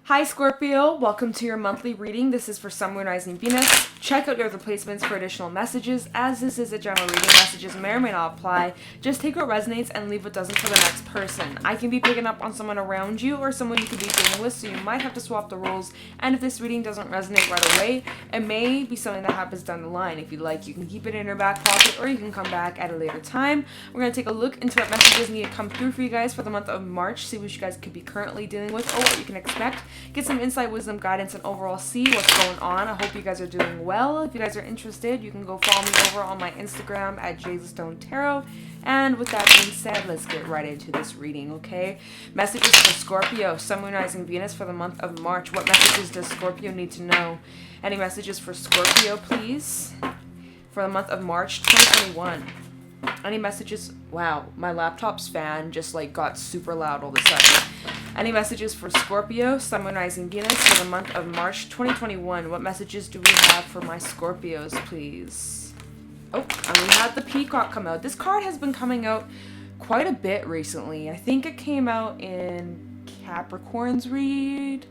Hi Scorpio, welcome to your monthly reading. This is for Sun, Moon, Rising, Venus. Check out your other placements for additional messages. As this is a general reading, messages may or may not apply. Just take what resonates and leave what doesn't for the next person. I can be picking up on someone around you or someone you could be dealing with, so you might have to swap the roles. And if this reading doesn't resonate right away, it may be something that happens down the line. If you like, you can keep it in your back pocket or you can come back at a later time. We're going to take a look into what messages need to come through for you guys for the month of March, see what you guys could be currently dealing with or what you can expect. Get some insight, wisdom, guidance, and overall see what's going on. I hope you guys are doing well. If you guys are interested, you can go follow me over on my Instagram at Weatherstone. And with that being said, let's get right into this reading, okay? Messages for Scorpio, Sun, Moon, Rising, Venus for the month of March. What messages does Scorpio need to know? Any messages for Scorpio, please? For the month of March 2021. Any messages? Wow, my laptop's fan just got super loud all of a sudden. Any messages for Scorpio, Sun, Moon, Rising, Venus for the month of March 2021? What messages do we have for my Scorpios, please? Oh, and we had the Peacock come out. This card has been coming out quite a bit recently. I think it came out in Capricorn's read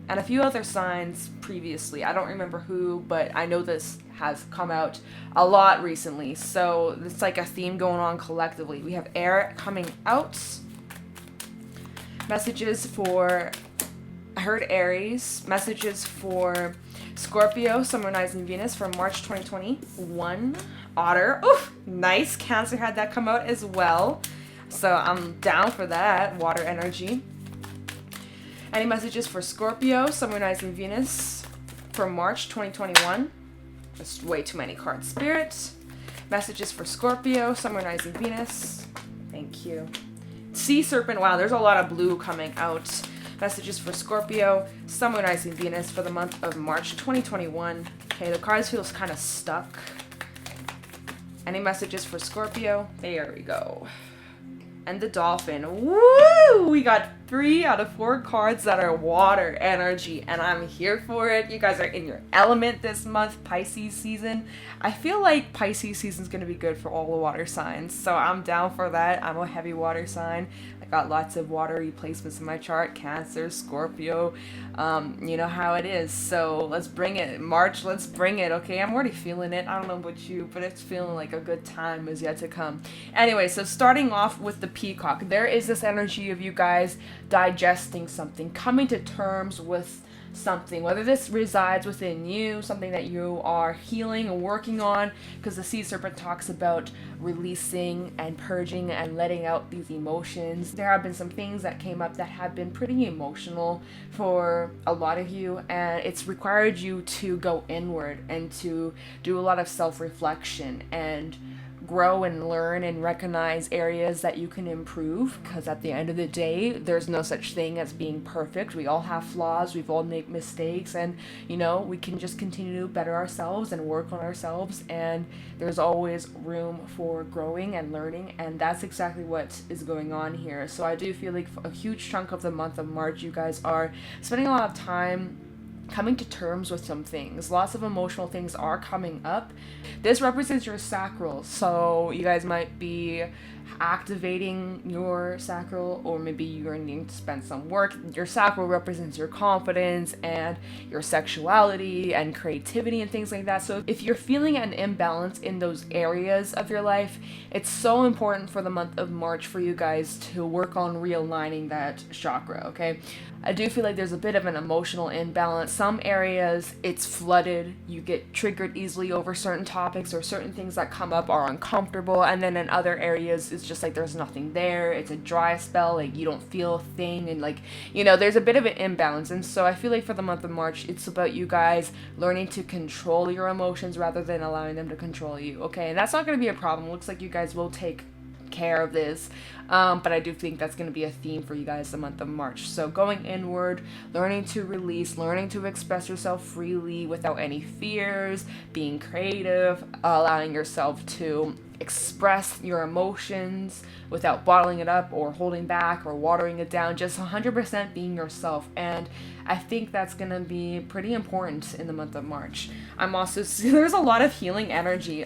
and a few other signs previously. I don't remember who, but I know this has come out a lot recently. So it's like a theme going on collectively. We have Erik coming out. Messages for, I heard Aries. Messages for Scorpio, Sun, Moon, Rising, Venus for March 2021. Otter. Oof, nice. Cancer had that come out as well. So I'm down for that. Water energy. Any messages for Scorpio, Sun, Moon, Rising, Venus for March 2021? That's way too many cards. Spirit. Messages for Scorpio, Sun, Moon, Rising, Venus. Thank you. Sea Serpent. Wow, there's a lot of blue coming out. Messages for Scorpio, Sun, Moon, Rising, Venus for the month of March 2021. Okay, the cards feels kind of stuck. Any messages for Scorpio? There we go. And the Dolphin. Woo! We got 3 out of 4 cards that are water energy, and I'm here for it. You guys are in your element this month, Pisces season. I feel like Pisces season is going to be good for all the water signs, so I'm down for that. I'm a heavy water sign. I got lots of watery placements in my chart. Cancer, Scorpio, you know how it is. So let's bring it. March, let's bring it, okay? I'm already feeling it. I don't know about you, but it's feeling like a good time is yet to come. Anyway, so starting off with the Peacock, there is this energy of you guys digesting something, coming to terms with something, whether this resides within you, something that you are healing and working on, because the Sea Serpent talks about releasing and purging and letting out these emotions. There have been some things that came up that have been pretty emotional for a lot of you, and it's required you to go inward and to do a lot of self-reflection and grow and learn and recognize areas that you can improve, because at the end of the day, there's no such thing as being perfect. We all have flaws, we've all made mistakes, and you know, we can just continue to better ourselves and work on ourselves, and there's always room for growing and learning, and that's exactly what is going on here. So I do feel like a huge chunk of the month of March, you guys are spending a lot of time coming to terms with some things. Lots of emotional things are coming up. This represents your sacral, so you guys might be activating your sacral, or maybe you're needing to spend some work. Your sacral represents your confidence and your sexuality and creativity and things like that. So if you're feeling an imbalance in those areas of your life, it's so important for the month of March for you guys to work on realigning that chakra, okay? I do feel like there's a bit of an emotional imbalance. Some areas it's flooded, you get triggered easily over certain topics, or certain things that come up are uncomfortable, and then in other areas it's just like there's nothing there, it's a dry spell, like you don't feel a thing, and like, you know, there's a bit of an imbalance. And so I feel like for the month of March, it's about you guys learning to control your emotions rather than allowing them to control you, okay? And that's not going to be a problem. Looks like you guys will take care of this, but I do think that's going to be a theme for you guys the month of March. So going inward, learning to release, learning to express yourself freely without any fears, being creative, allowing yourself to express your emotions without bottling it up or holding back or watering it down, just 100% being yourself. And I think that's going to be pretty important in the month of March. I'm also, there's a lot of healing energy.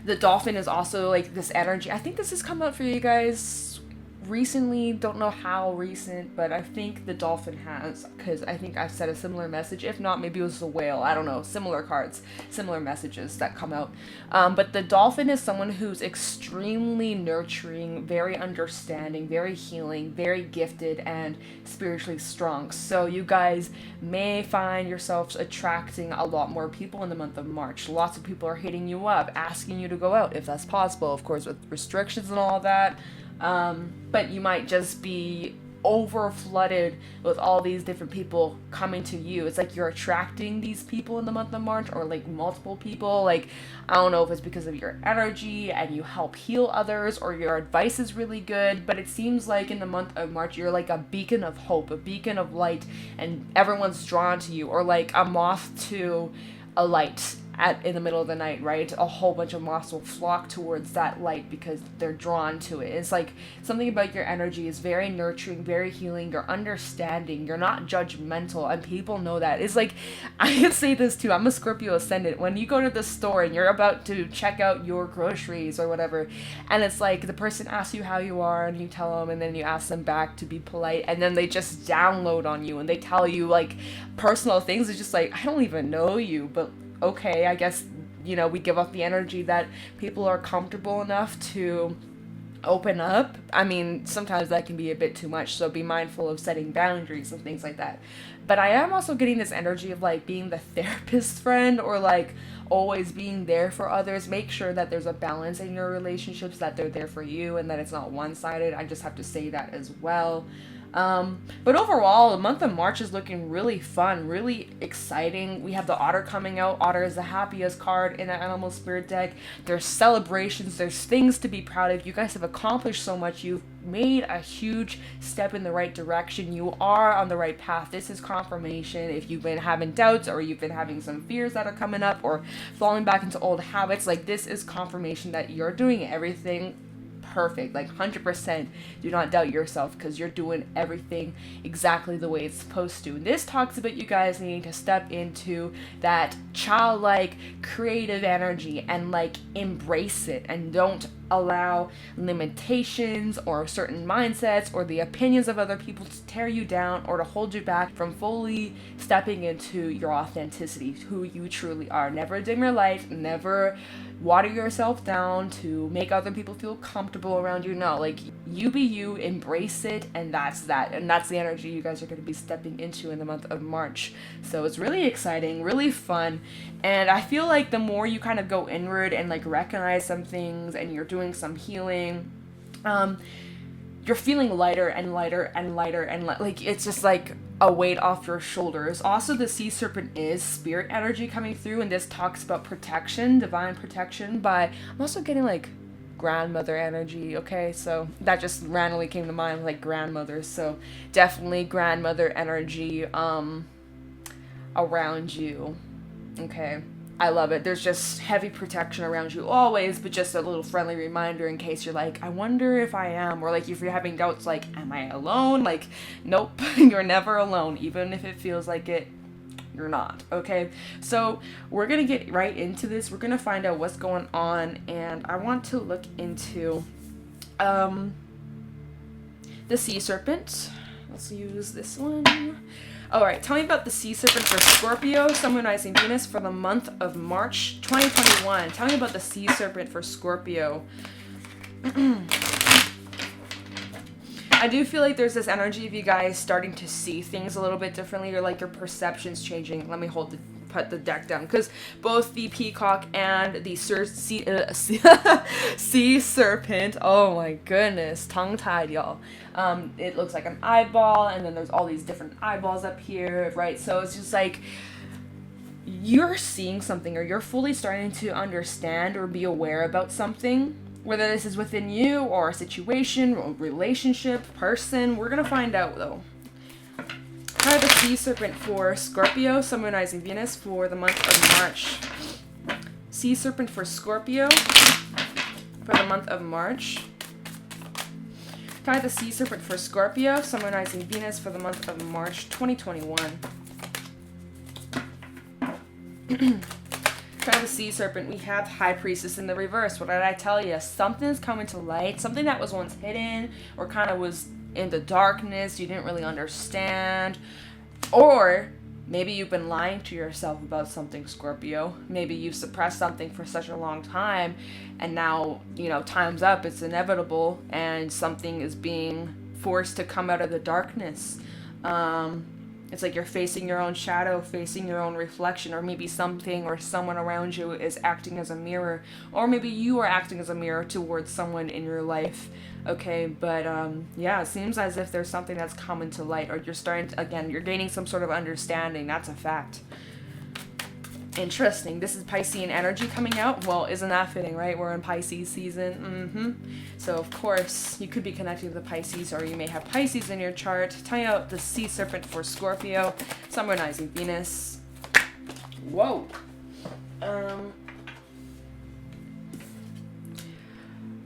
The Dolphin is also like this energy. I think this has come out for you guys recently, don't know how recent, but I think the dolphin has, because I think I've said a similar message. If not, maybe it was the whale. I don't know. Similar cards, similar messages that come out. But the dolphin is someone who's extremely nurturing, very understanding, very healing, very gifted, and spiritually strong. So you guys may find yourselves attracting a lot more people in the month of March. Lots of people are hitting you up, asking you to go out if that's possible, of course, with restrictions and all that. But you might just be over flooded with all these different people coming to you. It's like you're attracting these people in the month of March, or like multiple people. Like, I don't know if it's because of your energy and you help heal others, or your advice is really good, but it seems like in the month of March you're like a beacon of hope, a beacon of light, and everyone's drawn to you, or like a moth to a light in the middle of the night, right? A whole bunch of moths will flock towards that light because they're drawn to it. It's like something about your energy is very nurturing, very healing. You're understanding. You're not judgmental, and people know that. It's like, I can say this too. I'm a Scorpio ascendant. When you go to the store and you're about to check out your groceries or whatever, and it's like the person asks you how you are, and you tell them, and then you ask them back to be polite, and then they just download on you and they tell you like personal things. It's just like, I don't even know you, but okay, I guess, you know, we give off the energy that people are comfortable enough to open up. I mean, sometimes that can be a bit too much, so be mindful of setting boundaries and things like that. But I am also getting this energy of like being the therapist friend, or like always being there for others. Make sure that there's a balance in your relationships, that they're there for you and that it's not one-sided. I just have to say that as well. But overall, the month of March is looking really fun, really exciting. We have the Otter coming out. Otter is the happiest card in the Animal Spirit deck. There's celebrations. There's things to be proud of. You guys have accomplished so much. You've made a huge step in the right direction. You are on the right path. This is confirmation. If you've been having doubts, or you've been having some fears that are coming up, or falling back into old habits, like, this is confirmation that you're doing everything perfect, like 100%. Do not doubt yourself, because you're doing everything exactly the way it's supposed to. And this talks about you guys needing to step into that childlike creative energy and like embrace it, and don't allow limitations or certain mindsets or the opinions of other people to tear you down or to hold you back from fully stepping into your authenticity, who you truly are. Never dim your light, never water yourself down to make other people feel comfortable around you. No, like, you be you, embrace it, and that's that. And that's the energy you guys are going to be stepping into in the month of March. So it's really exciting, really fun. And I feel like the more you kind of go inward and like recognize some things, and you're doing some healing, you're feeling lighter and lighter and lighter, and like it's just like a weight off your shoulders. Also, the sea serpent is spirit energy coming through, and this talks about protection, divine protection. But I'm also getting like grandmother energy. Okay, so that just randomly came to mind, like grandmothers. So definitely grandmother energy around you. Okay, I love it. There's just heavy protection around you always, but just a little friendly reminder in case you're like, I wonder if I am, or like if you're having doubts, like, am I alone? Like, nope, you're never alone. Even if it feels like it, you're not. Okay, so we're gonna get right into this. We're gonna find out what's going on, and I want to look into the sea serpent. Let's use this one. Alright, tell me about the sea serpent for Scorpio, Sun, Moon, Rising, Venus for the month of March 2021. Tell me about the sea serpent for Scorpio. I do feel like there's this energy of you guys starting to see things a little bit differently, or like your perception's changing. Let me put the deck down, because both the peacock and the sea serpent, oh my goodness, tongue-tied, y'all. It looks like an eyeball, and then there's all these different eyeballs up here, right? So it's just like you're seeing something, or you're fully starting to understand or be aware about something, whether this is within you or a situation or relationship, person. We're gonna find out though. I have the sea serpent for Scorpio, Sun, Moon, Rising, Venus for the month of March. Sea serpent for Scorpio for the month of March. I have the sea serpent for Scorpio, Sun, Moon, Rising, Venus for the month of March 2021. Try the Sea Serpent. We have High Priestess in the reverse. What did I tell you? Something's coming to light. Something that was once hidden or kind of was in the darkness. You didn't really understand. Or maybe you've been lying to yourself about something, Scorpio. Maybe you've suppressed something for such a long time, and now, you know, time's up. It's inevitable, and something is being forced to come out of the darkness. It's like you're facing your own shadow, facing your own reflection, or maybe something or someone around you is acting as a mirror, or maybe you are acting as a mirror towards someone in your life. Okay, but yeah, it seems as if there's something that's coming to light, or you're starting to, again, you're gaining some sort of understanding. That's a fact. Interesting. This is Piscean energy coming out. Well, isn't that fitting, right? We're in Pisces season. So, of course, you could be connected to the Pisces, or you may have Pisces in your chart. Tell you out the Sea Serpent for Scorpio. Sun, Moon, Rising, Venus. Whoa.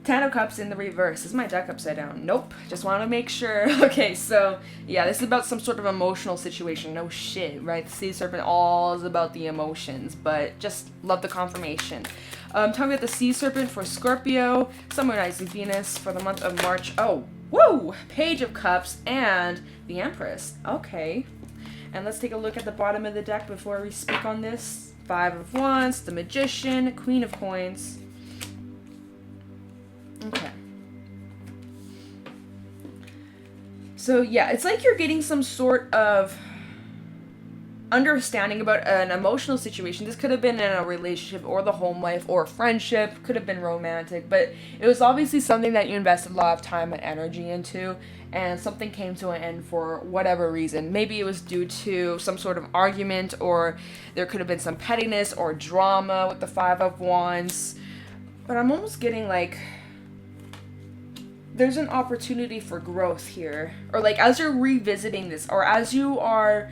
Ten of Cups in the reverse. Is my deck upside down? Nope. Just want to make sure. Okay, so, yeah, this is about some sort of emotional situation. No shit, right? The Sea Serpent all is about the emotions, but just love the confirmation. Talking about the Sea Serpent for Scorpio, Sun, Moon, Rising, Venus for the month of March. Oh, whoa! Page of Cups and the Empress. Okay. And let's take a look at the bottom of the deck before we speak on this. Five of Wands, the Magician, Queen of Coins. Okay. So, yeah, it's like you're getting some sort of understanding about an emotional situation. This could have been in a relationship or the home life or a friendship, could have been romantic, but it was obviously something that you invested a lot of time and energy into, and something came to an end for whatever reason. Maybe it was due to some sort of argument, or there could have been some pettiness or drama with the Five of Wands. But I'm almost getting like there's an opportunity for growth here, or like as you're revisiting this, or as you are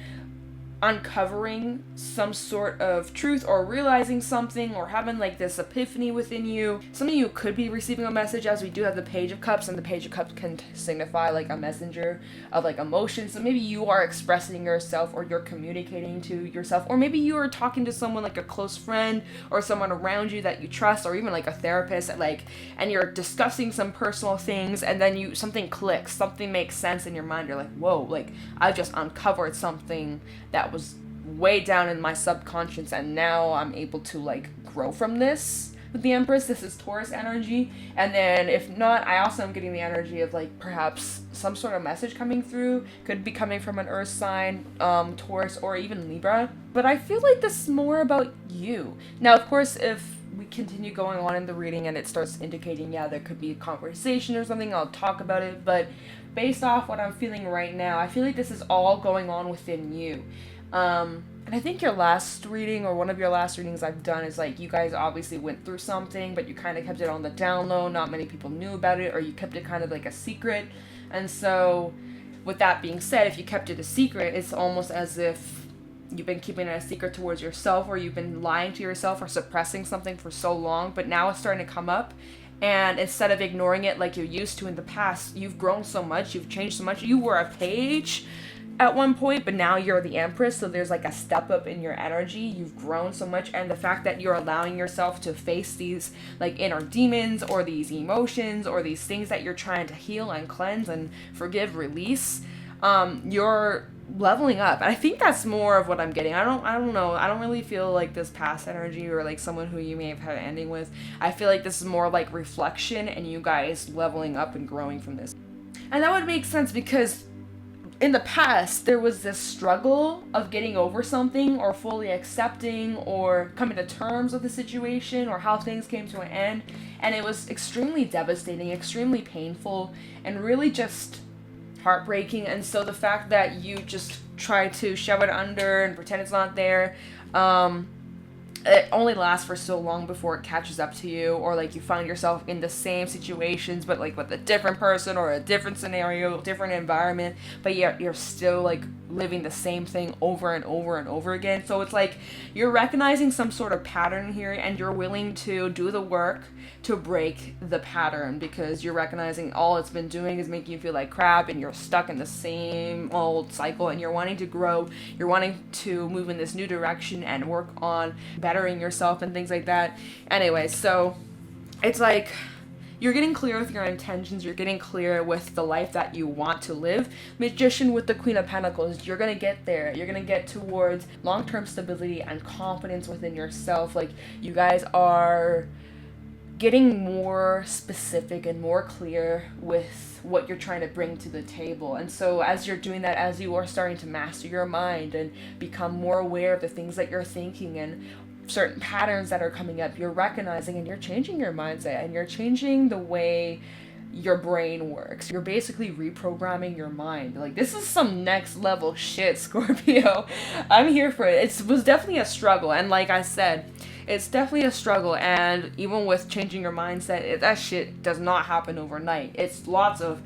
uncovering some sort of truth or realizing something or having like this epiphany within you. Some of you could be receiving a message, as we do have the Page of Cups, and the Page of Cups can signify like a messenger of like emotions. So maybe you are expressing yourself, or you're communicating to yourself, or maybe you are talking to someone like a close friend or someone around you that you trust, or even like a therapist, and you're discussing some personal things, and then something clicks, something makes sense in your mind. You're like, whoa, like I just uncovered something that was way down in my subconscious, and now I'm able to like grow from this. With the Empress, this is Taurus energy, and then if not, I also am getting the energy of like perhaps some sort of message coming through. Could be coming from an earth sign, Taurus, or even Libra, but I feel like this is more about you. Now, of course, if we continue going on in the reading and it starts indicating, yeah, there could be a conversation or something, I'll talk about it, but based off what I'm feeling right now, I feel like this is all going on within you. And I think your last reading, or one of your last readings I've done, is like you guys obviously went through something, but you kind of kept it on the down low. Not many people knew about it, or you kept it kind of like a secret. And so with that being said, if you kept it a secret, it's almost as if you've been keeping it a secret towards yourself, or you've been lying to yourself or suppressing something for so long, but now it's starting to come up. And instead of ignoring it like you used to in the past, you've grown so much, you've changed so much. You were a page at one point, but now you're the Empress, so there's like a step up in your energy. You've grown so much, and the fact that you're allowing yourself to face these like inner demons, or these emotions, or these things that you're trying to heal and cleanse and forgive, release, you're leveling up. And I think that's more of what I'm getting. I don't know. I don't really feel like this past energy, or like someone who you may have had an ending with. I feel like this is more like reflection, and you guys leveling up and growing from this. And that would make sense, because in the past, there was this struggle of getting over something, or fully accepting, or coming to terms with the situation, or how things came to an end. And it was extremely devastating, extremely painful, and really just heartbreaking. And so the fact that you just try to shove it under and pretend it's not there, it only lasts for so long before it catches up to you, or like you find yourself in the same situations, but like with a different person, or a different scenario, different environment, but you're still like living the same thing over and over and over again. So it's like you're recognizing some sort of pattern here, and you're willing to do the work to break the pattern, because you're recognizing all it's been doing is making you feel like crap, and you're stuck in the same old cycle, and you're wanting to grow, you're wanting to move in this new direction and work on bettering yourself and things like that. Anyway, so it's like you're getting clear with your intentions. You're getting clear with the life that you want to live. Magician with the Queen of Pentacles. You're going to get there. You're going to get towards long-term stability and confidence within yourself. Like, you guys are getting more specific and more clear with what you're trying to bring to the table. And so as you're doing that, as you are starting to master your mind and become more aware of the things that you're thinking and certain patterns that are coming up, you're recognizing and you're changing your mindset, and you're changing the way your brain works. You're basically reprogramming your mind. Like, this is some next level shit, Scorpio. I'm here for it. It was definitely a struggle, and like I said, it's definitely a struggle. And even with changing your mindset, that shit does not happen overnight. It's lots of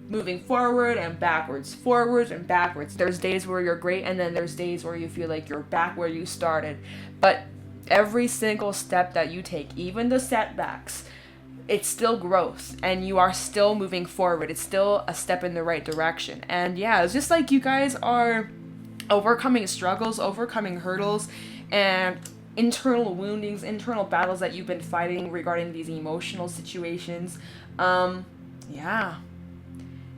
moving forward and backwards, forwards and backwards. There's days where you're great, and then there's days where you feel like you're back where you started. But every single step that you take, even the setbacks, it's still growth, and you are still moving forward. It's still a step in the right direction. And yeah, it's just like you guys are overcoming struggles, overcoming hurdles, and internal woundings, internal battles that you've been fighting regarding these emotional situations. Yeah.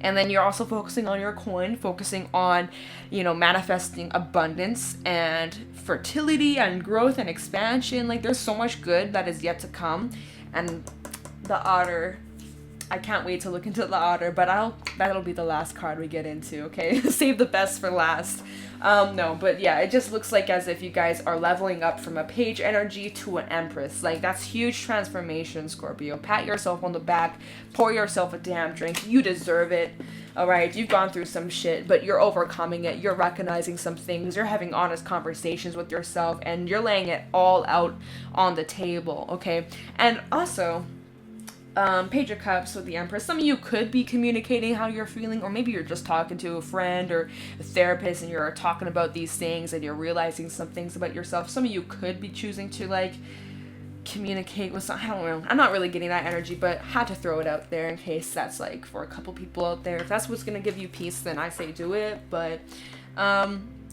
And then you're also focusing on your coin, focusing on, manifesting abundance and fertility and growth and expansion. Like, there's so much good that is yet to come. And the Otter, I can't wait to look into the Otter, but that'll be the last card we get into, okay? Save the best for last. No, but yeah, it just looks like as if you guys are leveling up from a page energy to an empress. Like, that's huge transformation, Scorpio. Pat yourself on the back, pour yourself a damn drink. You deserve it, all right? You've gone through some shit, but you're overcoming it. You're recognizing some things. You're having honest conversations with yourself, and you're laying it all out on the table, okay? And also, Page of Cups with the Empress. Some of you could be communicating how you're feeling, or maybe you're just talking to a friend or a therapist and you're talking about these things and you're realizing some things about yourself. Some of you could be choosing to, like, communicate with some, I don't know. I'm not really getting that energy, but had to throw it out there in case that's, like, for a couple people out there. If that's what's going to give you peace, then I say do it. But,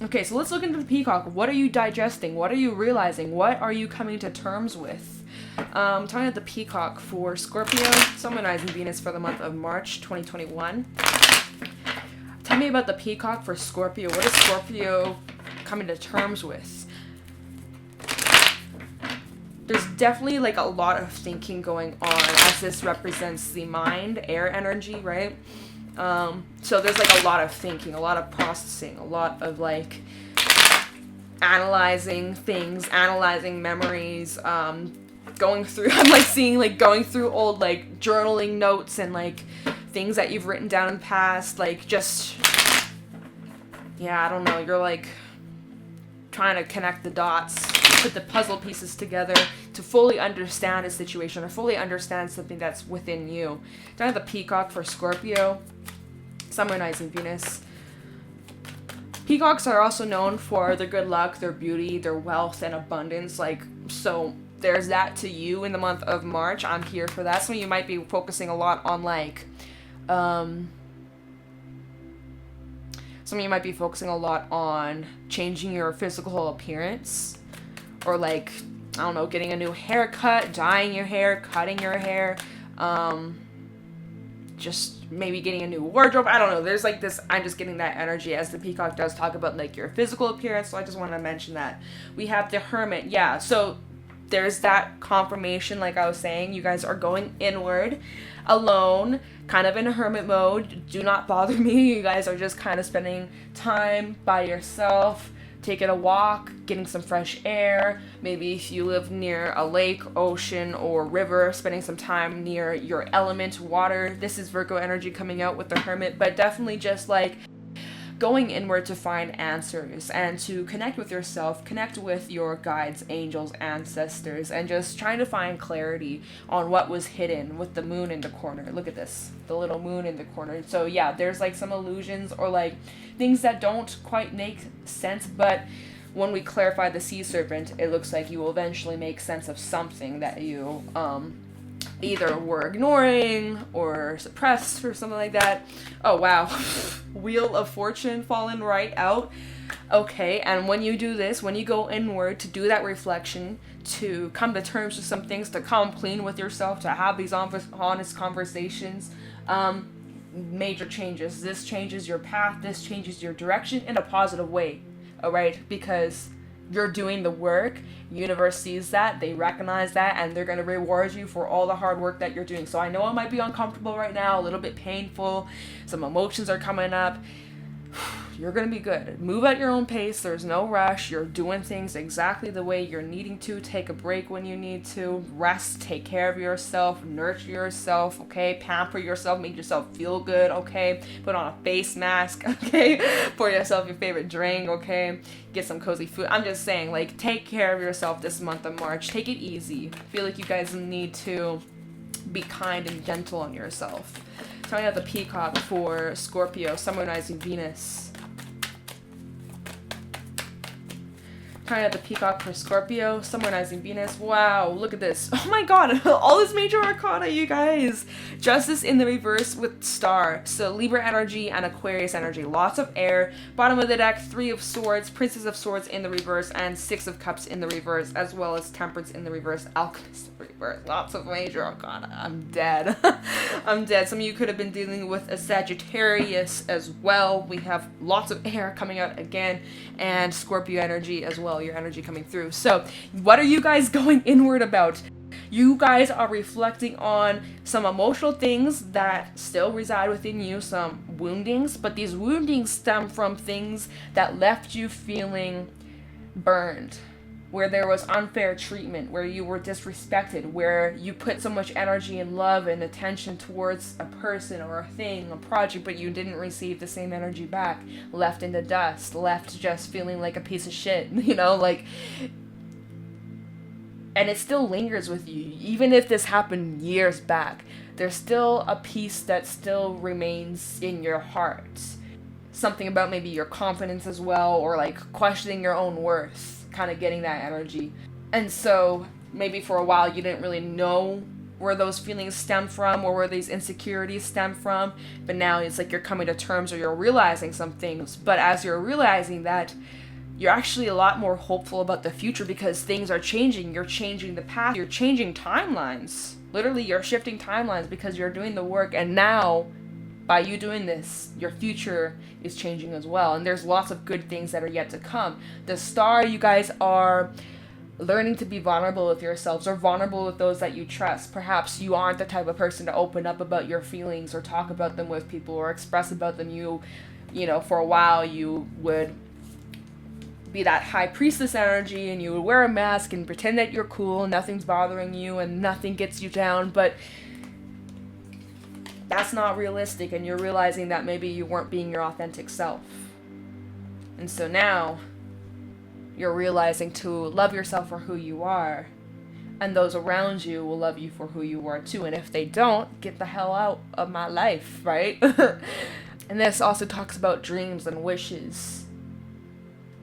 okay, so let's look into the Peacock. What are you digesting? What are you realizing? What are you coming to terms with? Talking about the Peacock for Scorpio, Sun, Moon, Rising, Venus for the month of March 2021. Tell me about the Peacock for Scorpio. What is Scorpio coming to terms with? There's definitely, like, a lot of thinking going on, as this represents the mind, air energy, right? So there's, like, a lot of thinking, a lot of processing, a lot of, like, analyzing things, analyzing memories, going through, I'm, like, seeing, like, going through old, like, journaling notes and, like, things that you've written down in the past, like, just, yeah, I don't know, you're, like, trying to connect the dots, put the puzzle pieces together to fully understand a situation or fully understand something that's within you. Down at the Peacock for Scorpio, Sun, Moon, Rising, Venus. Peacocks are also known for their good luck, their beauty, their wealth, and abundance, like, so there's that to you in the month of March. I'm here for that. Some of you might be focusing a lot on, like, some of you might be focusing a lot on changing your physical appearance, or, like, I don't know, getting a new haircut, dyeing your hair, cutting your hair, just maybe getting a new wardrobe. I don't know. There's, like, this, I'm just getting that energy as the Peacock does talk about, like, your physical appearance. So I just want to mention that. We have the Hermit. Yeah. So there's that confirmation. Like I was saying, you guys are going inward, alone, kind of in a hermit mode. Do not bother me. You guys are just kind of spending time by yourself, taking a walk, getting some fresh air. Maybe if you live near a lake, ocean, or river, spending some time near your element, water. This is Virgo energy coming out with the Hermit, but definitely just, like, going inward to find answers and to connect with yourself, connect with your guides, angels, ancestors, and just trying to find clarity on what was hidden with the moon in the corner. Look at this, the little moon in the corner. So yeah, there's like some illusions or like things that don't quite make sense, but when we clarify the sea serpent, it looks like you will eventually make sense of something that you either were ignoring or suppressed or something like that. Oh wow. Wheel of Fortune falling right out. Okay, and when you do this, when you go inward to do that reflection, to come to terms with some things, to come clean with yourself, to have these honest conversations, major changes. This changes your path, this changes your direction in a positive way, all right? Because you're doing the work, universe sees that, they recognize that, and they're going to reward you for all the hard work that you're doing. So I know it might be uncomfortable right now, a little bit painful, some emotions are coming up. You're going to be good. Move at your own pace. There's no rush. You're doing things exactly the way you're needing to. Take a break when you need to. Rest. Take care of yourself. Nurture yourself, okay? Pamper yourself. Make yourself feel good, okay? Put on a face mask, okay? Pour yourself your favorite drink, okay? Get some cozy food. I'm just saying, like, take care of yourself this month of March. Take it easy. I feel like you guys need to be kind and gentle on yourself. Trying out the Peacock for Scorpio, Summonizing Venus. Trying out the Peacock for Scorpio, Summonizing Venus. Wow, look at this. Oh my god, all this major arcana, you guys. Justice in the reverse with Star. So Libra energy and Aquarius energy. Lots of air. Bottom of the deck, 3 of Swords, Princess of Swords in the reverse, and 6 of Cups in the reverse, as well as Temperance in the reverse, Alchemist in the reverse. Lots of major arcana. I'm dead. I'm dead. Some of you could have been dealing with a Sagittarius as well. We have lots of air coming out again, and Scorpio energy as well. Your energy coming through. So what are you guys going inward about? You guys are reflecting on some emotional things that still reside within you, some woundings, but these woundings stem from things that left you feeling burned, where there was unfair treatment, where you were disrespected, where you put so much energy and love and attention towards a person or a thing, a project, but you didn't receive the same energy back, left in the dust, left just feeling like a piece of shit, you know, like, and it still lingers with you. Even if this happened years back, there's still a piece that still remains in your heart. Something about maybe your confidence as well, or like questioning your own worth. Kind of getting that energy. And so maybe for a while you didn't really know where those feelings stem from or where these insecurities stem from, but now it's like you're coming to terms or you're realizing some things. But as you're realizing that, you're actually a lot more hopeful about the future because things are changing. You're changing the path, you're changing timelines. Literally, you're shifting timelines because you're doing the work, and now by you doing this, your future is changing as well. And there's lots of good things that are yet to come. The Star, you guys are learning to be vulnerable with yourselves or vulnerable with those that you trust. Perhaps you aren't the type of person to open up about your feelings or talk about them with people or express about them. You know, for a while you would be that high priestess energy and you would wear a mask and pretend that you're cool and nothing's bothering you and nothing gets you down. But that's not realistic, and you're realizing that maybe you weren't being your authentic self. And so now you're realizing to love yourself for who you are, and those around you will love you for who you are too. And if they don't, get the hell out of my life, right? And this also talks about dreams and wishes.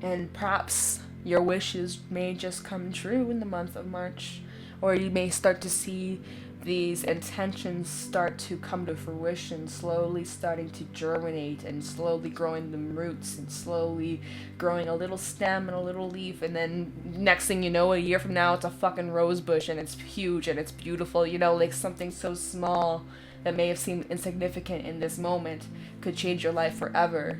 And perhaps your wishes may just come true in the month of March, or you may start to see these intentions start to come to fruition, slowly starting to germinate and slowly growing the roots and slowly growing a little stem and a little leaf, and then next thing you know, a year from now, it's a fucking rose bush and it's huge and it's beautiful, you know, like something so small that may have seemed insignificant in this moment could change your life forever.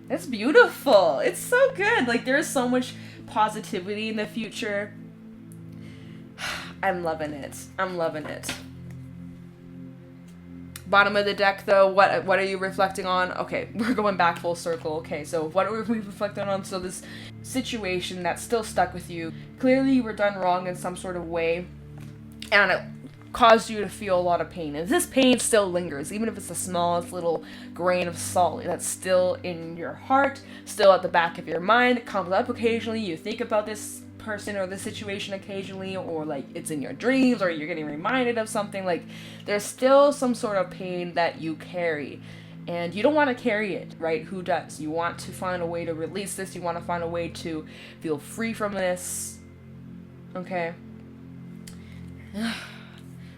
It's beautiful. It's so good. Like, there's so much positivity in the future. I'm loving it. I'm loving it. Bottom of the deck, though, what are you reflecting on? Okay, we're going back full circle. Okay, so what are we reflecting on? So this situation that's still stuck with you. Clearly you were done wrong in some sort of way. And caused you to feel a lot of pain. And this pain still lingers, even if it's the smallest little grain of salt that's still in your heart, still at the back of your mind. It comes up occasionally. You think about this person or the situation occasionally, or like it's in your dreams, or you're getting reminded of something. Like there's still some sort of pain that you carry. And you don't want to carry it, right? Who does? You want to find a way to release this. You want to find a way to feel free from this. Okay?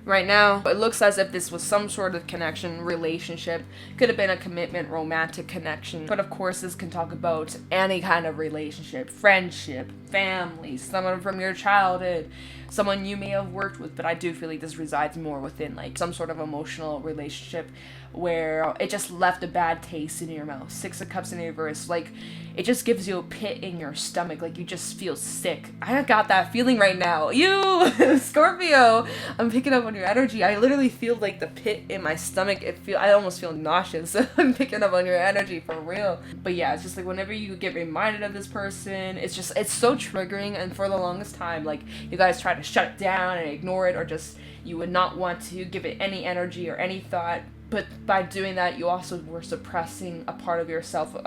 Right now, it looks as if this was some sort of connection, relationship. Could have been a commitment, romantic connection. But of course, this can talk about any kind of relationship, friendship, family, someone from your childhood, someone you may have worked with. But I do feel like this resides more within like some sort of emotional relationship where it just left a bad taste in your mouth. 6 of Cups in reverse, like it just gives you a pit in your stomach, like you just feel sick. I got that feeling right now. You Scorpio, I'm picking up on your energy. I literally feel like the pit in my stomach. I almost feel nauseous. I'm picking up on your energy for real. But yeah, it's just like whenever you get reminded of this person, it's so triggering. And for the longest time, like you guys try to shut it down and ignore it, or just you would not want to give it any energy or any thought. But by doing that, you also were suppressing a part of yourself,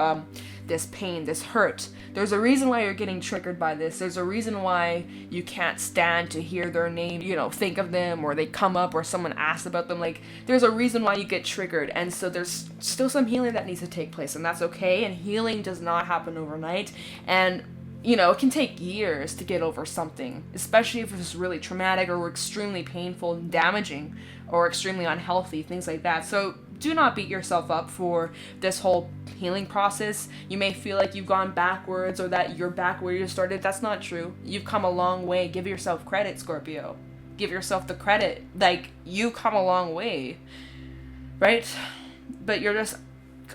this pain, this hurt. There's a reason why you're getting triggered by this. There's a reason why you can't stand to hear their name, think of them, or they come up, or someone asks about them. Like, there's a reason why you get triggered. And so there's still some healing that needs to take place, and that's okay. And healing does not happen overnight. And it can take years to get over something, especially if it's really traumatic or extremely painful and damaging or extremely unhealthy, things like that. So do not beat yourself up for this whole healing process. You may feel like you've gone backwards or that you're back where you started. That's not true. You've come a long way. Give yourself credit, Scorpio. Give yourself the credit. Like, you come a long way, right? But you're just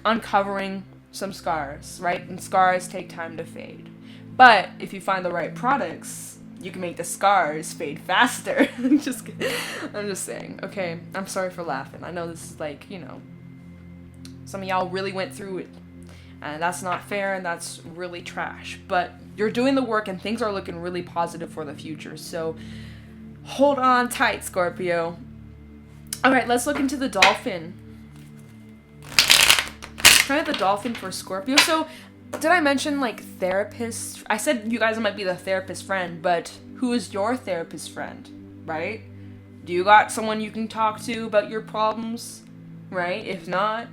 uncovering some scars, right? And scars take time to fade. But if you find the right products, you can make the scars fade faster. I'm just saying. Okay, I'm sorry for laughing. I know this is like, some of y'all really went through it. And that's not fair, and that's really trash. But you're doing the work, and things are looking really positive for the future. So hold on tight, Scorpio. All right, let's look into the dolphin. Try the dolphin for Scorpio. So did I mention, like, therapist? I said you guys might be the therapist friend, but who is your therapist friend, right? Do you got someone you can talk to about your problems, right? If not,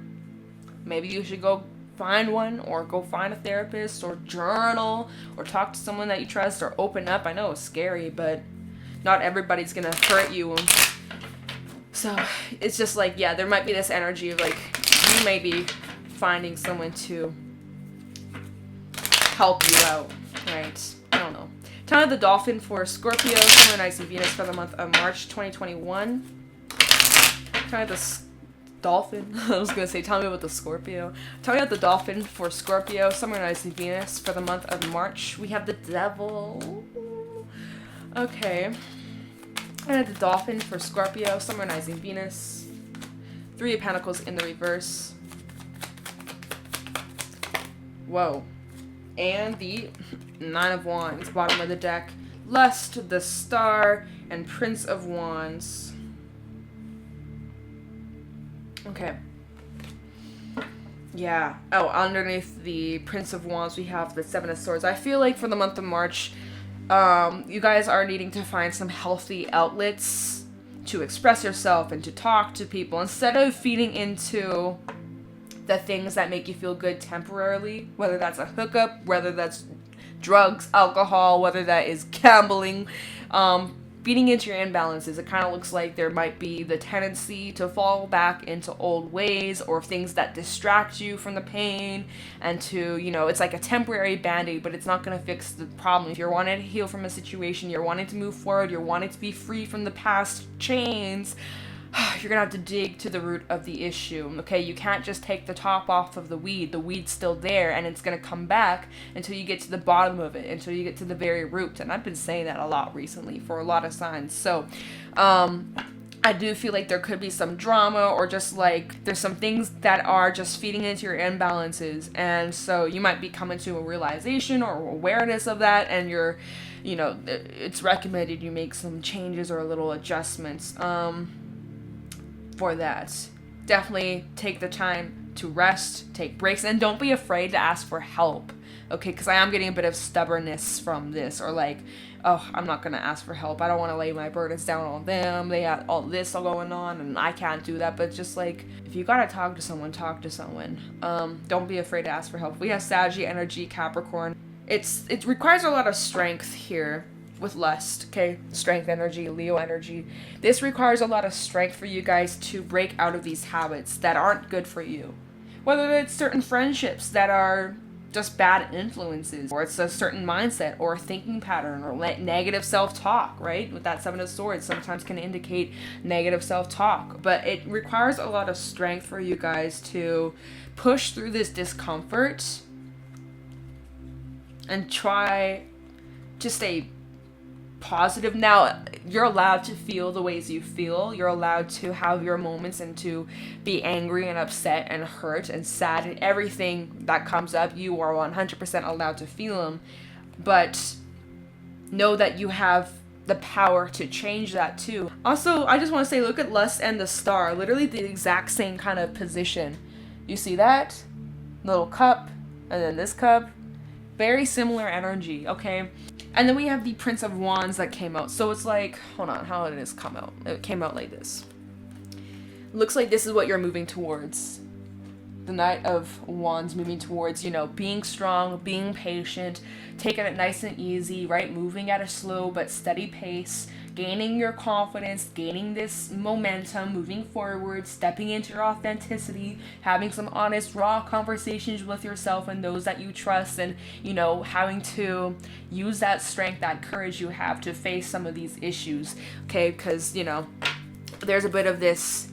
maybe you should go find one, or go find a therapist, or journal, or talk to someone that you trust, or open up. I know it's scary, but not everybody's gonna hurt you. So it's just like, yeah, there might be this energy of, like, you may be finding someone to help you out, right? I don't know. Time of the dolphin for Scorpio, Sun, Moon, Ice, and Venus for the month of March 2021. Time of the dolphin. I was gonna say, tell me about the Scorpio. Tell me about the dolphin for Scorpio, Sun, Moon, Ice, and Venus for the month of March. We have the devil. Okay. I had the dolphin for Scorpio, Sun, Moon, Ice, and Venus. 3 of Pentacles in the reverse. Whoa. And the 9 of Wands, bottom of the deck. Lust, the Star, and Prince of Wands. Okay. Yeah. Oh, underneath the Prince of Wands, we have the 7 of Swords. I feel like for the month of March, you guys are needing to find some healthy outlets to express yourself and to talk to people instead of feeding into the things that make you feel good temporarily, whether that's a hookup, whether that's drugs, alcohol, whether that is gambling, feeding into your imbalances. It kind of looks like there might be the tendency to fall back into old ways or things that distract you from the pain, and to, it's like a temporary band-aid, but it's not going to fix the problem. If you're wanting to heal from a situation, you're wanting to move forward, you're wanting to be free from the past chains, you're gonna have to dig to the root of the issue, okay? You can't just take the top off of the weed. The weed's still there, and it's gonna come back until you get to the bottom of it, until you get to the very root. And I've been saying that a lot recently for a lot of signs. So, I do feel like there could be some drama, or just like there's some things that are just feeding into your imbalances, and so you might be coming to a realization or awareness of that, and you're, you know, it's recommended you make some changes or little adjustments for that. Definitely take the time to rest, take breaks, and don't be afraid to ask for help. Okay, because I am getting a bit of stubbornness from this, or like, oh, I'm not going to ask for help. I don't want to lay my burdens down on them. They got all this all going on, and I can't do that. But just like, if you got to talk to someone, talk to someone. Don't be afraid to ask for help. We have Saggy energy, Capricorn. It requires a lot of strength here with lust, okay? Strength energy, Leo energy. This requires a lot of strength for you guys to break out of these habits that aren't good for you. Whether it's certain friendships that are just bad influences, or it's a certain mindset or thinking pattern, or negative self-talk, right? With that Seven of Swords sometimes can indicate negative self-talk, but it requires a lot of strength for you guys to push through this discomfort and try to stay positive. Now, you're allowed to feel the ways you feel. You're allowed to have your moments and to be angry and upset and hurt and sad, and everything that comes up, you are 100% allowed to feel them. But know that you have the power to change that too. Also, I just want to say, look at Lust and the Star. Literally the exact same kind of position. You see that? Little cup, and then this cup. Very similar energy, okay? And then we have the Prince of Wands that came out. So it's like, hold on, how did this come out? It came out like this. Looks like this is what you're moving towards. The Knight of Wands moving towards, you know, being strong, being patient, taking it nice and easy, right? Moving at a slow but steady pace, gaining your confidence, gaining this momentum, moving forward, stepping into your authenticity, having some honest, raw conversations with yourself and those that you trust, and, you know, having to use that strength, that courage you have to face some of these issues, okay? Because, you know, there's a bit of this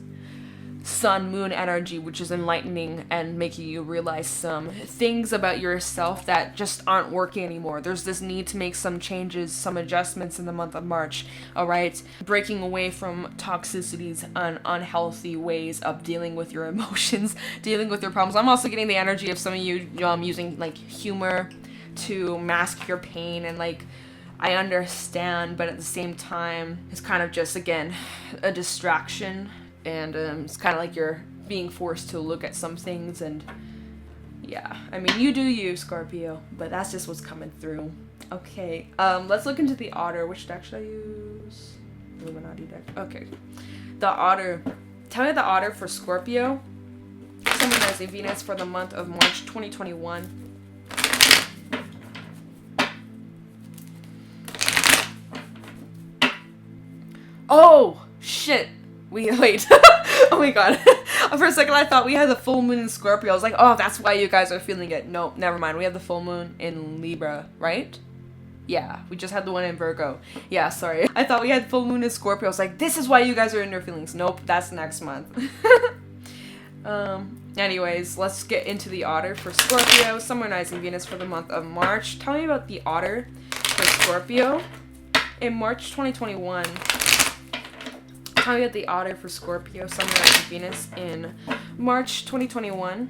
sun moon energy, which is enlightening and making you realize some things about yourself that just aren't working anymore. There's this need to make some changes, some adjustments in the month of March, all right? Breaking away from toxicities and unhealthy ways of dealing with your emotions, dealing with your problems. I'm also getting the energy of some of you using like humor to mask your pain, and like, I understand, but at the same time, it's kind of just, again, a distraction. And it's kind of like you're being forced to look at some things, and yeah, I mean, you do you, Scorpio, but that's just what's coming through. Okay, let's look into the Otter. Which deck should I use? Illuminati deck. Okay, the Otter. Tell me the Otter for Scorpio. Summonizing Venus for the month of March 2021. Oh, shit. Wait. Oh my god. For a second I thought we had the full moon in Scorpio. I was like, oh, that's why you guys are feeling it. Nope, never mind. We have the full moon in Libra, right? Yeah, we just had the one in Virgo. Yeah, sorry. I thought we had full moon in Scorpio. I was like, this is why you guys are in your feelings. Nope, that's next month. Anyways, let's get into the Otter for Scorpio. Summonizing Venus for the month of March. Tell me about the Otter for Scorpio in March 2021. Tell me about the Otter for Scorpio, Summonizing Venus in March 2021.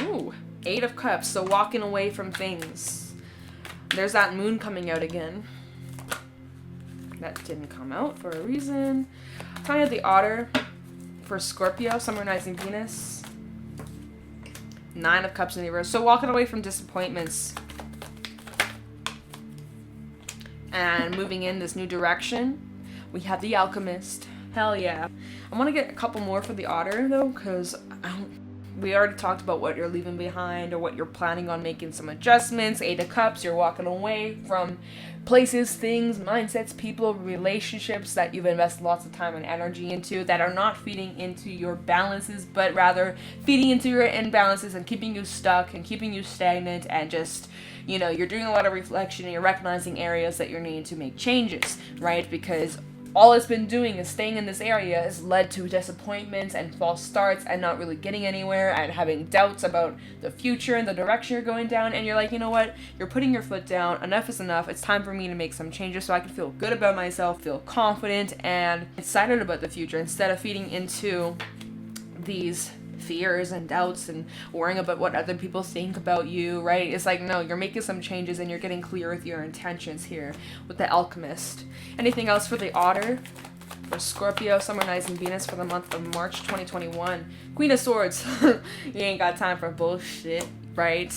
Ooh, 8 of Cups, so walking away from things. There's that moon coming out again. That didn't come out for a reason. Tell me about the Otter for Scorpio, Summonizing Venus. 9 of Cups in reverse, so walking away from disappointments. And moving in this new direction, we have the Alchemist. Hell yeah. I want to get a couple more for the Otter, though, because we already talked about what you're leaving behind or what you're planning on making some adjustments. 8 of Cups, you're walking away from places, things, mindsets, people, relationships that you've invested lots of time and energy into that are not feeding into your balances, but rather feeding into your imbalances and keeping you stuck and keeping you stagnant, and just, you know, you're doing a lot of reflection and you're recognizing areas that you're needing to make changes, right? Because all it's been doing is staying in this area has led to disappointments and false starts and not really getting anywhere and having doubts about the future and the direction you're going down. And you're like, you know what? You're putting your foot down. Enough is enough. It's time for me to make some changes so I can feel good about myself, feel confident and excited about the future instead of feeding into these fears and doubts and worrying about what other people think about you, right? It's like, no, you're making some changes and you're getting clear with your intentions here with the Alchemist. Anything else for the Otter? For Scorpio, Sun, Moon, Rising, Venus for the month of March 2021. Queen of Swords. You ain't got time for bullshit, right?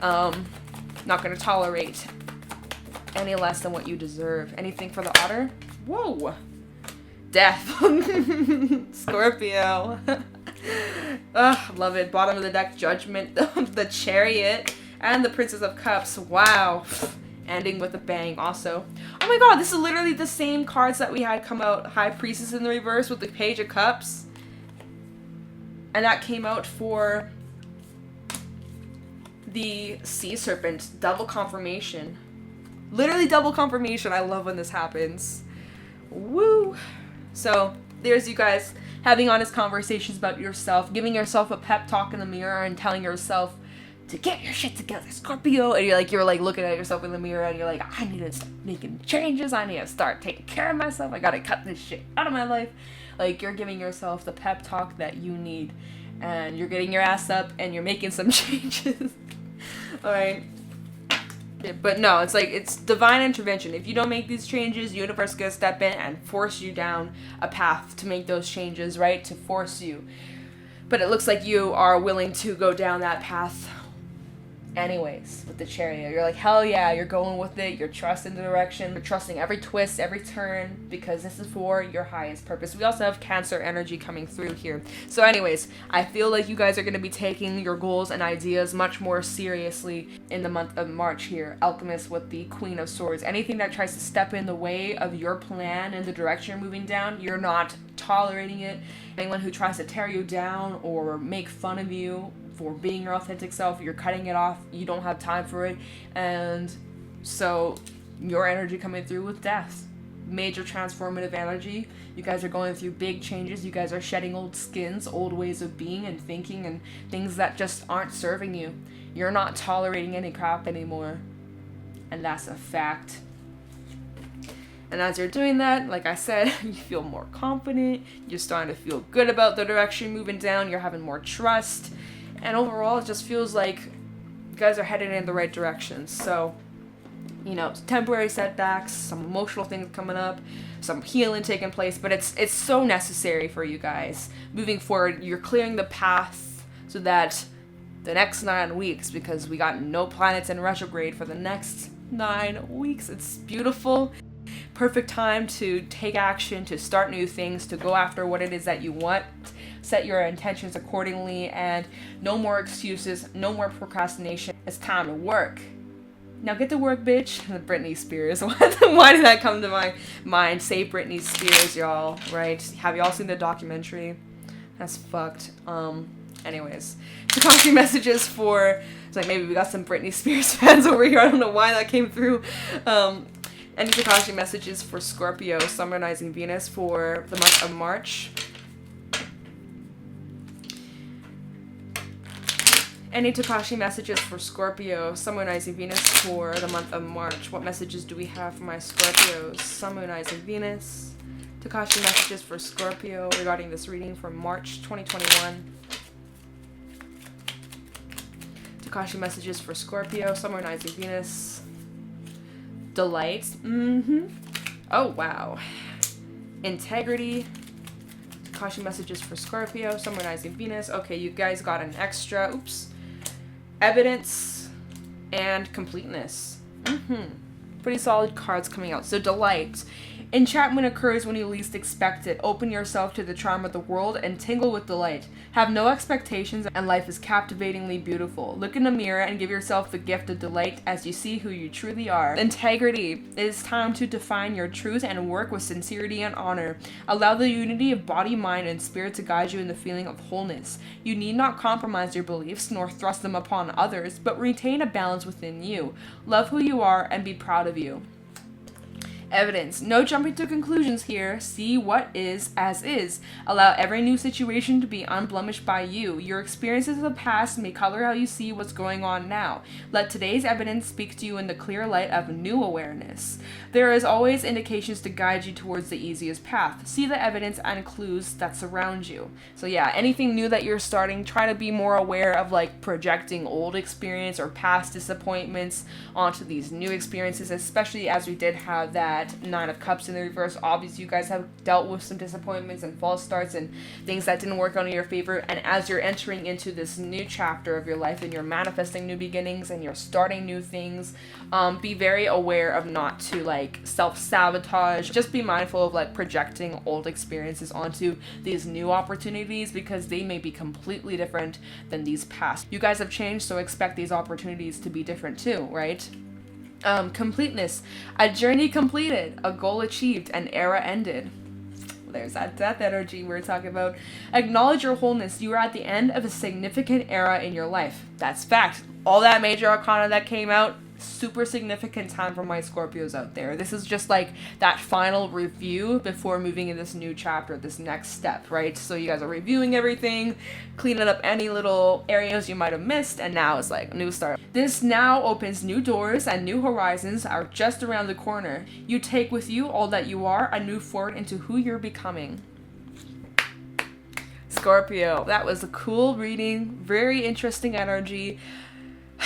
Not gonna tolerate any less than what you deserve. Anything for the Otter? Whoa! Death. Scorpio. Ugh, love it. Bottom of the deck, Judgment, the Chariot, and the Princess of Cups. Wow. Ending with a bang also. Oh my god, this is literally the same cards that we had come out. High Priestess in the reverse with the Page of Cups. And that came out for the Sea Serpent. Double confirmation. Literally double confirmation. I love when this happens. Woo. So, there's you guys having honest conversations about yourself, giving yourself a pep talk in the mirror and telling yourself to get your shit together, Scorpio. And you're like looking at yourself in the mirror and you're like, I need to start making changes. I need to start taking care of myself. I gotta cut this shit out of my life. Like, you're giving yourself the pep talk that you need. And you're getting your ass up and you're making some changes. Alright. But no, it's like, it's divine intervention. If you don't make these changes, universe is gonna step in and force you down a path to make those changes, right? To force you. But it looks like you are willing to go down that path anyways with the Chariot. You're like, hell yeah, you're going with it. You're trusting the direction. You're trusting every twist, every turn, because this is for your highest purpose. We also have Cancer energy coming through here. So anyways, I feel like you guys are going to be taking your goals and ideas much more seriously in the month of March here. Alchemist with the Queen of Swords. Anything that tries to step in the way of your plan and the direction you're moving down, you're not tolerating it. Anyone who tries to tear you down or make fun of you for being your authentic self, you're cutting it off. You don't have time for it. And so your energy coming through with death. Major transformative energy. You guys are going through big changes. You guys are shedding old skins, old ways of being and thinking, and things that just aren't serving you. You're not tolerating any crap anymore. And that's a fact. And as you're doing that, like I said, you feel more confident. You're starting to feel good about the direction you're moving down. You're having more trust. And overall, it just feels like you guys are headed in the right direction. So, you know, temporary setbacks, some emotional things coming up, some healing taking place, but it's so necessary for you guys. Moving forward, you're clearing the path so that the next 9 weeks, because we got no planets in retrograde for the next 9 weeks. It's beautiful. Perfect time to take action, to start new things, to go after what it is that you want. Set your intentions accordingly, and no more excuses, no more procrastination. It's time to work. Now get to work, bitch. Britney Spears. Why did that come to my mind? Say Britney Spears, y'all, right? Have y'all seen the documentary? That's fucked. Anyways. Takashi messages for, it's like maybe we got some Britney Spears fans over here. I don't know why that came through. Any Takashi messages for Scorpio, Sun, Rising, Venus for the month of March. Any Takashi messages for Scorpio, Sun, Rising, Venus for the month of March. What messages do we have for my Scorpios? Sun, Rising, Venus. Takashi messages for Scorpio regarding this reading for March 2021. Takashi messages for Scorpio, Sun, Rising, Venus. Delight. Oh, wow. Integrity. Takashi messages for Scorpio, Sun, Rising, Venus. Okay, you guys got an extra. Oops. Evidence and completeness. Pretty solid cards coming out. So delight. Enchantment occurs when you least expect it. Open yourself to the charm of the world and tingle with delight. Have no expectations and life is captivatingly beautiful. Look in the mirror and give yourself the gift of delight as you see who you truly are. Integrity. It is time to define your truth and work with sincerity and honor. Allow the unity of body, mind, and spirit to guide you in the feeling of wholeness. You need not compromise your beliefs nor thrust them upon others, but retain a balance within you. Love who you are and be proud of you. Evidence. No jumping to conclusions here. See what is as is. Allow every new situation to be unblemished by you. Your experiences of the past may color how you see what's going on now. Let today's evidence speak to you in the clear light of new awareness. There is always indications to guide you towards the easiest path. See the evidence and clues that surround you. So yeah, anything new that you're starting, try to be more aware of like projecting old experience or past disappointments onto these new experiences, especially as we did have that Nine of Cups in the reverse. Obviously, you guys have dealt with some disappointments and false starts and things that didn't work out in your favor. And as you're entering into this new chapter of your life and you're manifesting new beginnings and you're starting new things, be very aware of not to like self-sabotage. Just be mindful of like projecting old experiences onto these new opportunities because they may be completely different than these past. You guys have changed, so expect these opportunities to be different too, right? Completeness. A journey completed, a goal achieved, an era ended. There's that death energy we're talking about. Acknowledge your wholeness. You are at the end of a significant era in your life. That's fact. All that major arcana that came out, super significant time for my Scorpios out there. This is just like that final review before moving in this new chapter, this next step, right? So you guys are reviewing everything, cleaning up any little areas you might have missed, and now it's like a new start. This now opens new doors and new horizons are just around the corner. You take with you all that you are and move forward into who you're becoming. Scorpio, that was a cool reading, very interesting energy.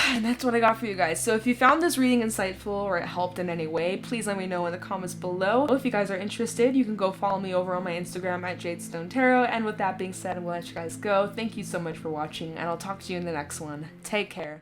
And that's what I got for you guys. So if you found this reading insightful or it helped in any way, please let me know in the comments below. If you guys are interested, you can go follow me over on my Instagram at JadeStoneTarot. And with that being said, I'm going to let you guys go. Thank you so much for watching, and I'll talk to you in the next one. Take care.